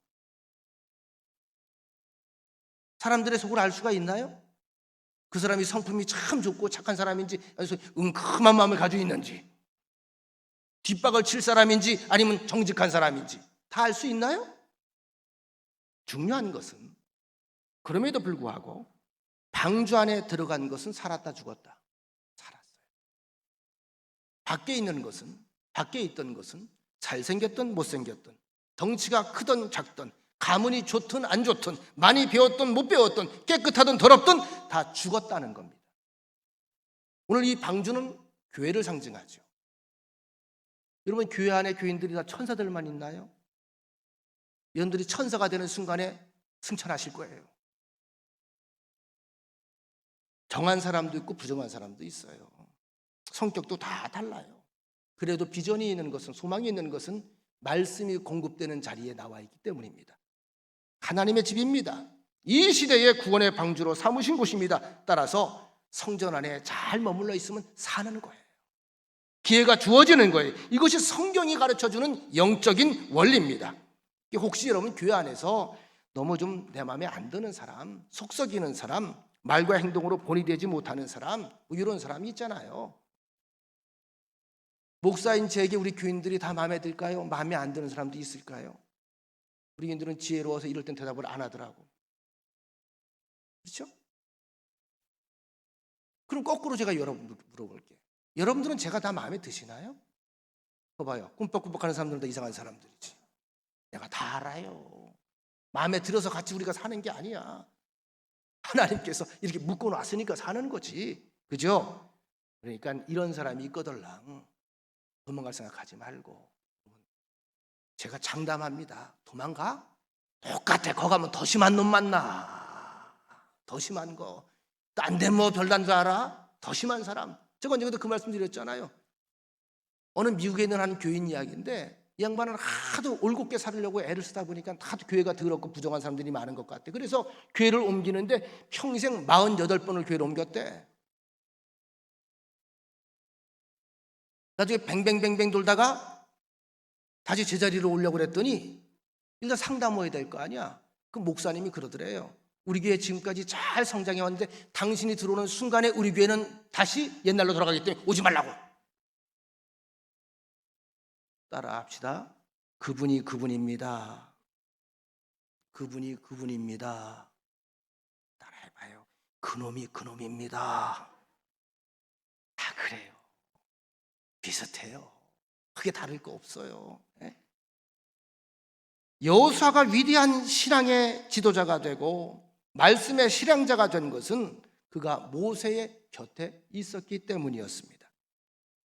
사람들의 속을 알 수가 있나요? 그 사람이 성품이 참 좋고 착한 사람인지 아니면 은큼한 마음을 가지고 있는지 뒷박을 칠 사람인지 아니면 정직한 사람인지 다 알 수 있나요? 중요한 것은 그럼에도 불구하고 방주 안에 들어간 것은 살았다 죽었다. 살았어요. 밖에 있던 것은 잘생겼든 못생겼든 덩치가 크든 작든 가문이 좋든 안 좋든 많이 배웠든 못 배웠든 깨끗하든 더럽든 다 죽었다는 겁니다. 오늘 이 방주는 교회를 상징하죠. 여러분 교회 안에 교인들이 다 천사들만 있나요? 여러분들이 천사가 되는 순간에 승천하실 거예요. 정한 사람도 있고 부정한 사람도 있어요. 성격도 다 달라요. 그래도 비전이 있는 것은 소망이 있는 것은 말씀이 공급되는 자리에 나와 있기 때문입니다. 하나님의 집입니다. 이 시대의 구원의 방주로 삼으신 곳입니다. 따라서 성전 안에 잘 머물러 있으면 사는 거예요. 기회가 주어지는 거예요. 이것이 성경이 가르쳐주는 영적인 원리입니다. 혹시 여러분 교회 안에서 너무 좀 내 마음에 안 드는 사람, 속 썩이는 사람, 말과 행동으로 본이 되지 못하는 사람, 뭐 이런 사람이 있잖아요. 목사인 저에게 우리 교인들이 다 마음에 들까요? 마음에 안 드는 사람도 있을까요? 우리 교인들은 지혜로워서 이럴 땐 대답을 안 하더라고. 그렇죠? 그럼 거꾸로 제가 여러분 물어볼게요. 여러분들은 제가 다 마음에 드시나요? 그거 봐요. 꿈뻑꿈뻑하는 사람들은 다 이상한 사람들이지. 내가 다 알아요. 마음에 들어서 같이 우리가 사는 게 아니야. 하나님께서 이렇게 묶어놨으니까 사는 거지. 그죠? 그러니까 이런 사람이 있거들랑 도망갈 생각하지 말고 제가 장담합니다. 도망가? 똑같아. 거 가면 더 심한 놈 만나. 더 심한 거. 딴 데 뭐 별난 줄 알아? 더 심한 사람. 제가 언젠가도 그 말씀 드렸잖아요. 어느 미국에 있는 한 교인 이야기인데, 이 양반은 하도 올곧게 살으려고 애를 쓰다 보니까 하도 교회가 더럽고 부정한 사람들이 많은 것 같아. 그래서 교회를 옮기는데 평생 48번을 교회를 옮겼대. 나중에 뱅뱅뱅뱅 돌다가 다시 제자리로 오려고 그랬더니 일단 상담해야 될 거 아니야. 그 목사님이 그러더래요. 우리 교회 지금까지 잘 성장해 왔는데 당신이 들어오는 순간에 우리 교회는 다시 옛날로 돌아가기 때문에 오지 말라고. 따라합시다. 그분이 그분입니다. 그분이 그분입니다. 따라해봐요. 그놈이 그놈입니다. 다 그래요. 비슷해요. 크게 다를 거 없어요. 여호수아가 위대한 신앙의 지도자가 되고 말씀의 실행자가 된 것은 그가 모세의 곁에 있었기 때문이었습니다.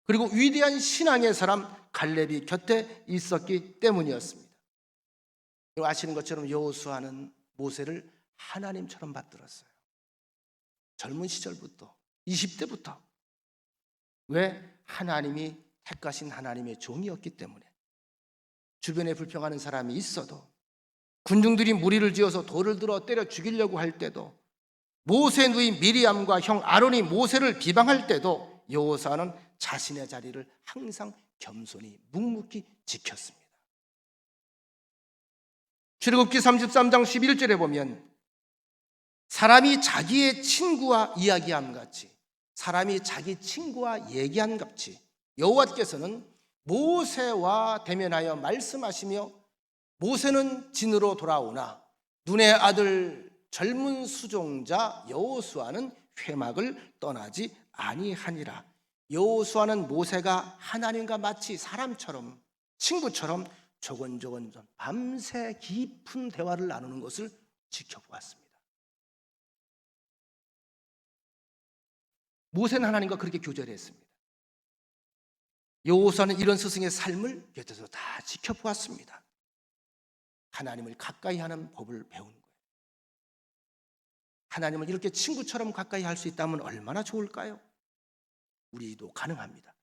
그리고 위대한 신앙의 사람 갈렙이 곁에 있었기 때문이었습니다. 아시는 것처럼 여호수아는 모세를 하나님처럼 받들었어요. 젊은 시절부터, 20대부터. 왜? 하나님이 택하신 하나님의 종이었기 때문에. 주변에 불평하는 사람이 있어도, 군중들이 무리를 지어서 돌을 들어 때려 죽이려고 할 때도, 모세 누이 미리암과 형 아론이 모세를 비방할 때도 여호수아는 자신의 자리를 항상 겸손히 묵묵히 지켰습니다. 출애굽기 33장 11절에 보면 사람이 자기의 친구와 이야기함 같이, 사람이 자기 친구와 얘기한 같이 여호와께서는 모세와 대면하여 말씀하시며, 모세는 진으로 돌아오나 눈의 아들 젊은 수종자 여호수아는 회막을 떠나지 아니하니라. 여호수아는 모세가 하나님과 마치 사람처럼, 친구처럼 조곤조곤 밤새 깊은 대화를 나누는 것을 지켜보았습니다. 모세는 하나님과 그렇게 교제를 했습니다. 여호수아는 이런 스승의 삶을 곁에서 다 지켜보았습니다. 하나님을 가까이 하는 법을 배운 거예요. 하나님을 이렇게 친구처럼 가까이 할 수 있다면 얼마나 좋을까요? 우리도 가능합니다.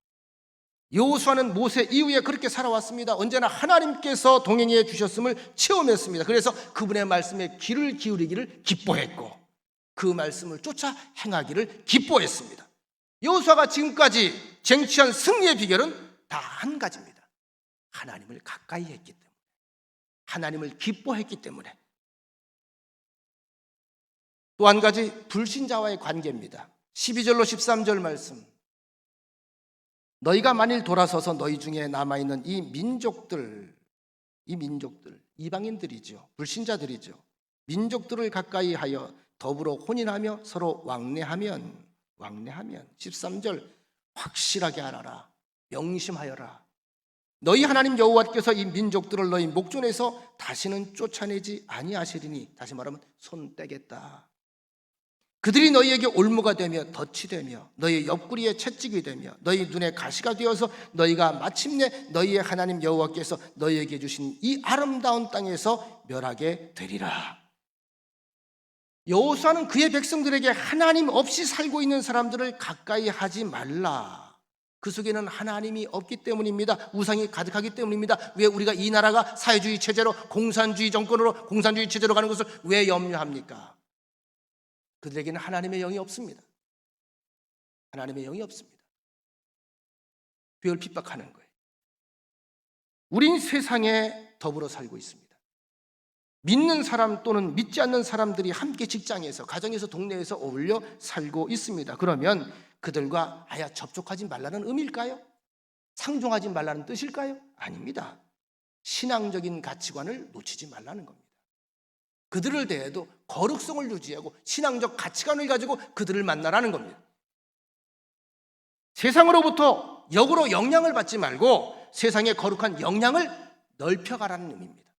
여호수아는 모세 이후에 그렇게 살아왔습니다. 언제나 하나님께서 동행해 주셨음을 체험했습니다. 그래서 그분의 말씀에 귀를 기울이기를 기뻐했고 그 말씀을 쫓아 행하기를 기뻐했습니다. 여호수아가 지금까지 쟁취한 승리의 비결은 다 한 가지입니다. 하나님을 가까이 했기 때문에, 하나님을 기뻐했기 때문에. 또 한 가지, 불신자와의 관계입니다. 12절로 13절 말씀. 너희가 만일 돌아서서 너희 중에 남아있는 이 민족들, 이방인들이죠. 불신자들이죠. 민족들을 가까이 하여 더불어 혼인하며 서로 왕래하면 13절 확실하게 알아라. 명심하여라. 너희 하나님 여호와께서 이 민족들을 너희 목전에서 다시는 쫓아내지 아니하시리니, 다시 말하면 손 떼겠다. 그들이 너희에게 올무가 되며 덫이 되며 너희 옆구리에 채찍이 되며 너희 눈에 가시가 되어서 너희가 마침내 너희의 하나님 여호와께서 너희에게 주신 이 아름다운 땅에서 멸하게 되리라. 여호수아는 그의 백성들에게 하나님 없이 살고 있는 사람들을 가까이 하지 말라. 그 속에는 하나님이 없기 때문입니다. 우상이 가득하기 때문입니다. 왜 우리가 이 나라가 사회주의 체제로, 공산주의 정권으로, 공산주의 체제로 가는 것을 왜 염려합니까? 그들에게는 하나님의 영이 없습니다. 하나님의 영이 없습니다. 교회를 핍박하는 거예요. 우린 세상에 더불어 살고 있습니다. 믿는 사람 또는 믿지 않는 사람들이 함께 직장에서, 가정에서, 동네에서 어울려 살고 있습니다. 그러면 그들과 아예 접촉하지 말라는 의미일까요? 상종하지 말라는 뜻일까요? 아닙니다. 신앙적인 가치관을 놓치지 말라는 겁니다. 그들을 대해도 거룩성을 유지하고 신앙적 가치관을 가지고 그들을 만나라는 겁니다. 세상으로부터 역으로 영향을 받지 말고 세상의 거룩한 영향을 넓혀가라는 의미입니다.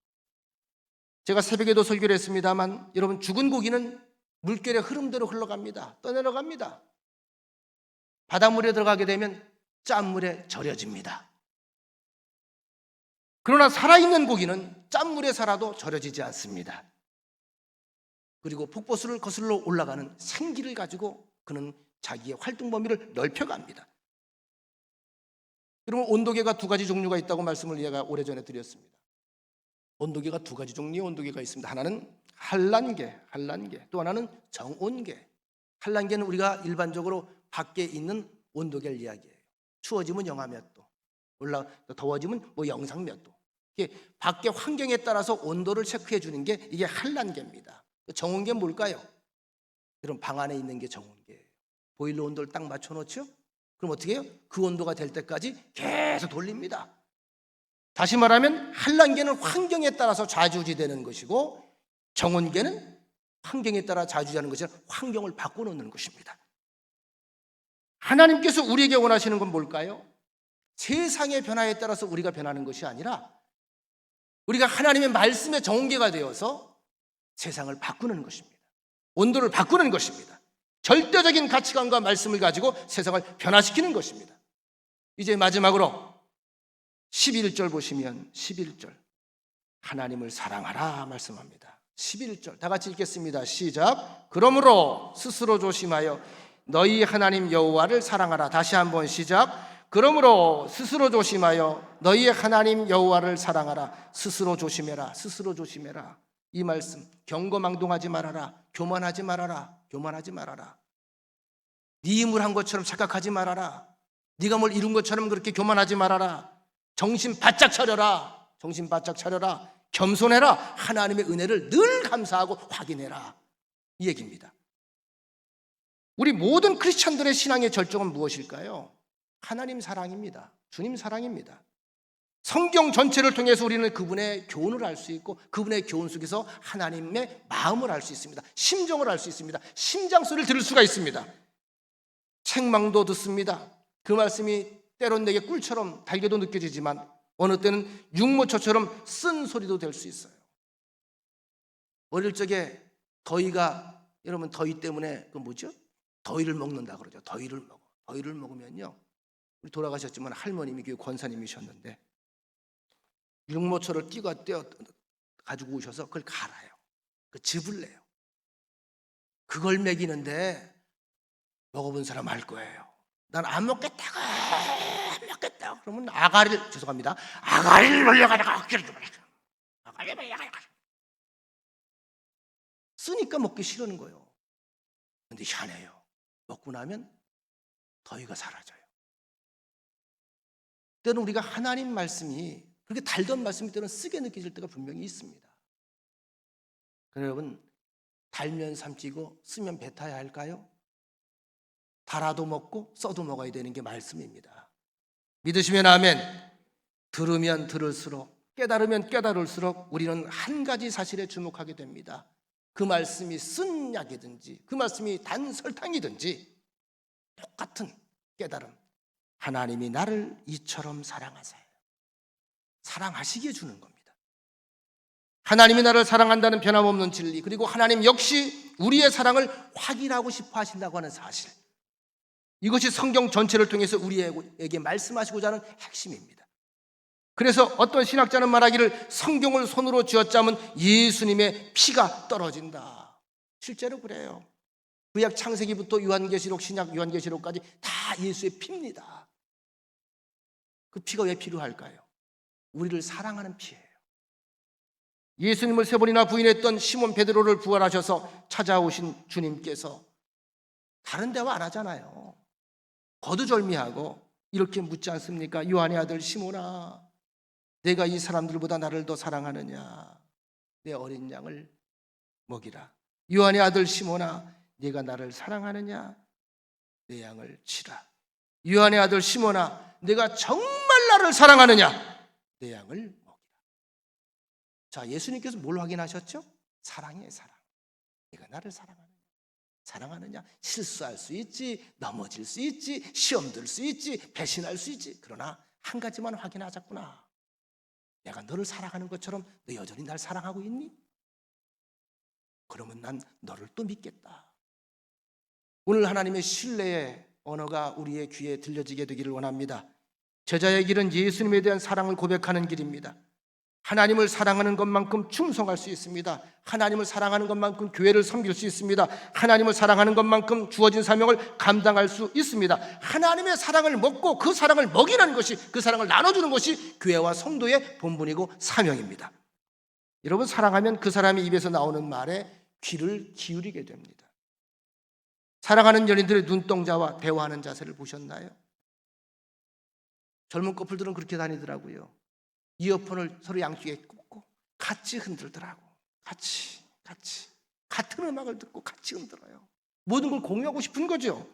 제가 새벽에도 설교를 했습니다만, 여러분, 죽은 고기는 물결의 흐름대로 흘러갑니다. 떠내려갑니다. 바닷물에 들어가게 되면 짠물에 절여집니다. 그러나 살아있는 고기는 짠물에 살아도 절여지지 않습니다. 그리고 폭포수를 거슬러 올라가는 생기를 가지고 그는 자기의 활동 범위를 넓혀갑니다. 여러분, 온도계가 두 가지 종류가 있다고 말씀을 제가 오래전에 드렸습니다. 온도계가 두 가지 종류의 온도계가 있습니다. 하나는 한란계, 또 하나는 정온계. 한란계는 우리가 일반적으로 밖에 있는 온도계를 이야기해요. 추워지면 영하 몇 도, 더워지면 뭐 영상 몇 도. 이게 밖의 환경에 따라서 온도를 체크해 주는 게 이게 한란계입니다. 정온계는 뭘까요? 여러분, 방 안에 있는 게 정온계예요. 보일러 온도를 딱 맞춰놓죠? 그럼 어떻게 해요? 그 온도가 될 때까지 계속 돌립니다. 다시 말하면 한란계는 환경에 따라서 좌지우지되는 것이고, 정온계는 환경에 따라 좌지우지하는 것이 아니라 환경을 바꿔놓는 것입니다. 하나님께서 우리에게 원하시는 건 뭘까요? 세상의 변화에 따라서 우리가 변하는 것이 아니라 우리가 하나님의 말씀의 정온계가 되어서 세상을 바꾸는 것입니다. 온도를 바꾸는 것입니다. 절대적인 가치관과 말씀을 가지고 세상을 변화시키는 것입니다. 이제 마지막으로 11절 보시면 11절 하나님을 사랑하라 말씀합니다. 11절 다 같이 읽겠습니다. 시작. 그러므로 스스로 조심하여 너희 하나님 여호와를 사랑하라. 다시 한번 시작. 그러므로 스스로 조심하여 너희 하나님 여호와를 사랑하라. 스스로 조심해라. 스스로 조심해라. 이 말씀, 경거망동하지 말아라. 교만하지 말아라. 교만하지 말아라. 네 힘을 한 것처럼 착각하지 말아라. 네가 뭘 이룬 것처럼 그렇게 교만하지 말아라. 정신 바짝 차려라. 정신 바짝 차려라. 겸손해라. 하나님의 은혜를 늘 감사하고 확인해라. 이 얘기입니다. 우리 모든 크리스찬들의 신앙의 절정은 무엇일까요? 하나님 사랑입니다. 주님 사랑입니다. 성경 전체를 통해서 우리는 그분의 교훈을 알 수 있고, 그분의 교훈 속에서 하나님의 마음을 알 수 있습니다. 심정을 알 수 있습니다. 심장 소리를 들을 수가 있습니다. 책망도 듣습니다. 그 말씀이 때론 내게 꿀처럼 달게도 느껴지지만 어느 때는 육모초처럼 쓴 소리도 될 수 있어요. 어릴 적에 더위가, 여러분 더위 때문에 그 뭐죠? 더위를 먹는다 그러죠. 더위를 먹어. 더위를 먹으면요, 우리 돌아가셨지만 할머님이 교회 권사님이셨는데 육모초를 떼어 가지고 오셔서 그걸 갈아요. 그 즙을 내요. 그걸 먹이는데 먹어본 사람 알 거예요. 난 안 먹겠다고, 안 먹겠다고. 그러면 아가리를, 죄송합니다, 아가리를 벌려가다가 어깨를 좀 아가리를 벌려가다가 쓰니까 먹기 싫은 거예요. 근데 희한해요. 먹고 나면 더위가 사라져요. 때는 우리가 하나님 말씀이 그렇게 달던 말씀이 때는 쓰게 느껴질 때가 분명히 있습니다. 그럼 여러분, 달면 삼키고 쓰면 뱉어야 할까요? 달아도 먹고 써도 먹어야 되는 게 말씀입니다. 믿으시면 아멘. 들으면 들을수록, 깨달으면 깨달을수록 우리는 한 가지 사실에 주목하게 됩니다. 그 말씀이 쓴 약이든지 그 말씀이 단 설탕이든지 똑같은 깨달음. 하나님이 나를 이처럼 사랑하세요. 사랑하시기에 주는 겁니다. 하나님이 나를 사랑한다는 변함없는 진리, 그리고 하나님 역시 우리의 사랑을 확인하고 싶어 하신다고 하는 사실, 이것이 성경 전체를 통해서 우리에게 말씀하시고자 하는 핵심입니다. 그래서 어떤 신학자는 말하기를 성경을 손으로 쥐어짜면 예수님의 피가 떨어진다. 실제로 그래요. 구약 창세기부터 요한계시록, 신약 요한계시록까지 다 예수의 피입니다. 그 피가 왜 필요할까요? 우리를 사랑하는 피예요. 예수님을 세 번이나 부인했던 시몬 베드로를 부활하셔서 찾아오신 주님께서 다른 대화 안 하잖아요. 거두절미하고 이렇게 묻지 않습니까? 요한의 아들 시몬아, 내가 이 사람들보다 나를 더 사랑하느냐? 내 어린 양을 먹이라. 요한의 아들 시몬아, 네가 나를 사랑하느냐? 내 양을 치라. 요한의 아들 시몬아, 내가 정말 나를 사랑하느냐? 내 양을 먹이라. 자, 예수님께서 뭘 확인하셨죠? 사랑이에요, 사랑. 네가 나를 사랑하느냐? 실수할 수 있지, 넘어질 수 있지, 시험 들 수 있지, 배신할 수 있지. 그러나 한 가지만 확인하자꾸나. 내가 너를 사랑하는 것처럼 너 여전히 날 사랑하고 있니? 그러면 난 너를 또 믿겠다. 오늘 하나님의 신뢰의 언어가 우리의 귀에 들려지게 되기를 원합니다. 제자의 길은 예수님에 대한 사랑을 고백하는 길입니다. 하나님을 사랑하는 것만큼 충성할 수 있습니다. 하나님을 사랑하는 것만큼 교회를 섬길 수 있습니다. 하나님을 사랑하는 것만큼 주어진 사명을 감당할 수 있습니다. 하나님의 사랑을 먹고 그 사랑을 먹이라는 것이, 그 사랑을 나눠주는 것이 교회와 성도의 본분이고 사명입니다. 여러분, 사랑하면 그 사람이 입에서 나오는 말에 귀를 기울이게 됩니다. 사랑하는 연인들의 눈동자와 대화하는 자세를 보셨나요? 젊은 커플들은 그렇게 다니더라고요. 이어폰을 서로 양쪽에 꽂고 같이 흔들더라고. 같이 같은 음악을 듣고 같이 흔들어요. 모든 걸 공유하고 싶은 거죠.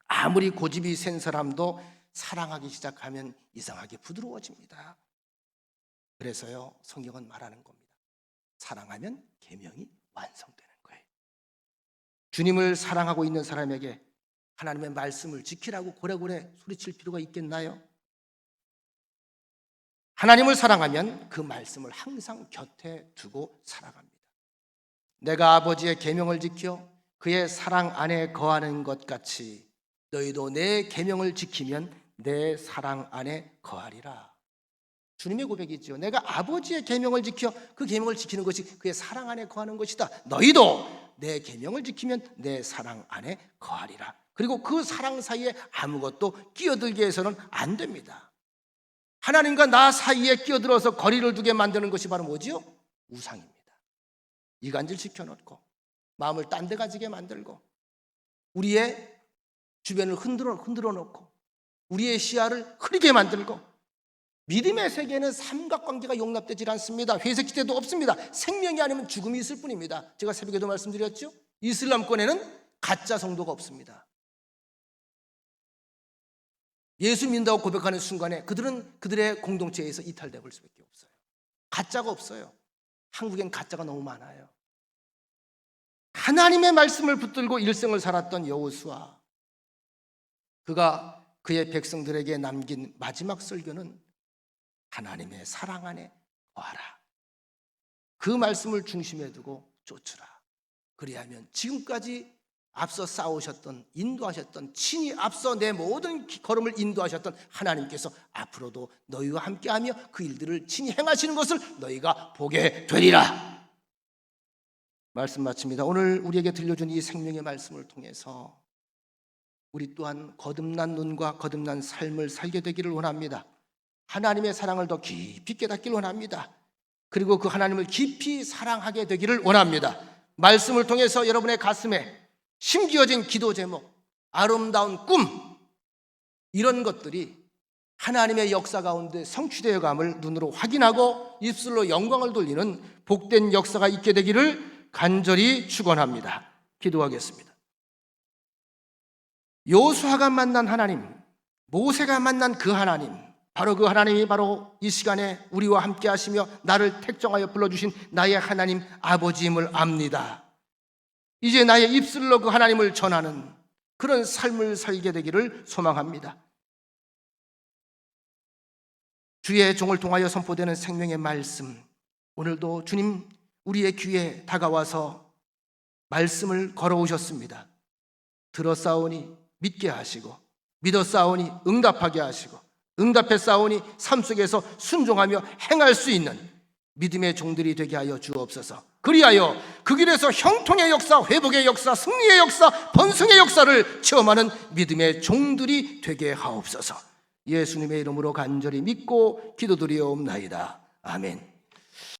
아무리 고집이 센 사람도 사랑하기 시작하면 이상하게 부드러워집니다. 그래서요, 성경은 말하는 겁니다. 사랑하면 계명이 완성되는 거예요. 주님을 사랑하고 있는 사람에게 하나님의 말씀을 지키라고 고래고래 소리칠 필요가 있겠나요? 하나님을 사랑하면 그 말씀을 항상 곁에 두고 살아갑니다. 내가 아버지의 계명을 지켜 그의 사랑 안에 거하는 것 같이 너희도 내 계명을 지키면 내 사랑 안에 거하리라. 주님의 고백이죠. 내가 아버지의 계명을 지켜 그 계명을 지키는 것이 그의 사랑 안에 거하는 것이다. 너희도 내 계명을 지키면 내 사랑 안에 거하리라. 그리고 그 사랑 사이에 아무것도 끼어들게 해서는 안 됩니다. 하나님과 나 사이에 끼어들어서 거리를 두게 만드는 것이 바로 뭐지요? 우상입니다. 이간질 시켜놓고 마음을 딴 데 가지게 만들고 우리의 주변을 흔들어 놓고 우리의 시야를 흐리게 만들고, 믿음의 세계에는 삼각관계가 용납되지 않습니다. 회색지대도 없습니다. 생명이 아니면 죽음이 있을 뿐입니다. 제가 새벽에도 말씀드렸죠? 이슬람권에는 가짜 성도가 없습니다. 예수 믿는다고 고백하는 순간에 그들은 그들의 공동체에서 이탈돼 볼 수밖에 없어요. 가짜가 없어요. 한국엔 가짜가 너무 많아요. 하나님의 말씀을 붙들고 일생을 살았던 여호수아, 그가 그의 백성들에게 남긴 마지막 설교는 하나님의 사랑 안에 거하라. 그 말씀을 중심에 두고 쫓으라. 그리하면 지금까지 앞서 싸우셨던, 인도하셨던, 친히 앞서 내 모든 걸음을 인도하셨던 하나님께서 앞으로도 너희와 함께하며 그 일들을 친히 행하시는 것을 너희가 보게 되리라. 말씀 마칩니다. 오늘 우리에게 들려준 이 생명의 말씀을 통해서 우리 또한 거듭난 눈과 거듭난 삶을 살게 되기를 원합니다. 하나님의 사랑을 더 깊이 깨닫기를 원합니다. 그리고 그 하나님을 깊이 사랑하게 되기를 원합니다. 말씀을 통해서 여러분의 가슴에 심기어진 기도 제목, 아름다운 꿈, 이런 것들이 하나님의 역사 가운데 성취되어 감을 눈으로 확인하고 입술로 영광을 돌리는 복된 역사가 있게 되기를 간절히 축원합니다. 기도하겠습니다. 여호수아가 만난 하나님, 모세가 만난 그 하나님, 바로 그 하나님이 바로 이 시간에 우리와 함께 하시며 나를 택정하여 불러주신 나의 하나님 아버지임을 압니다. 이제 나의 입술로 그 하나님을 전하는 그런 삶을 살게 되기를 소망합니다. 주의 종을 통하여 선포되는 생명의 말씀, 오늘도 주님 우리의 귀에 다가와서 말씀을 걸어오셨습니다. 들었사오니 믿게 하시고, 믿었사오니 응답하게 하시고, 응답했사오니 삶 속에서 순종하며 행할 수 있는 믿음의 종들이 되게 하여 주옵소서. 그리하여 그 길에서 형통의 역사, 회복의 역사, 승리의 역사, 번성의 역사를 체험하는 믿음의 종들이 되게 하옵소서. 예수님의 이름으로 간절히 믿고 기도드리옵나이다. 아멘.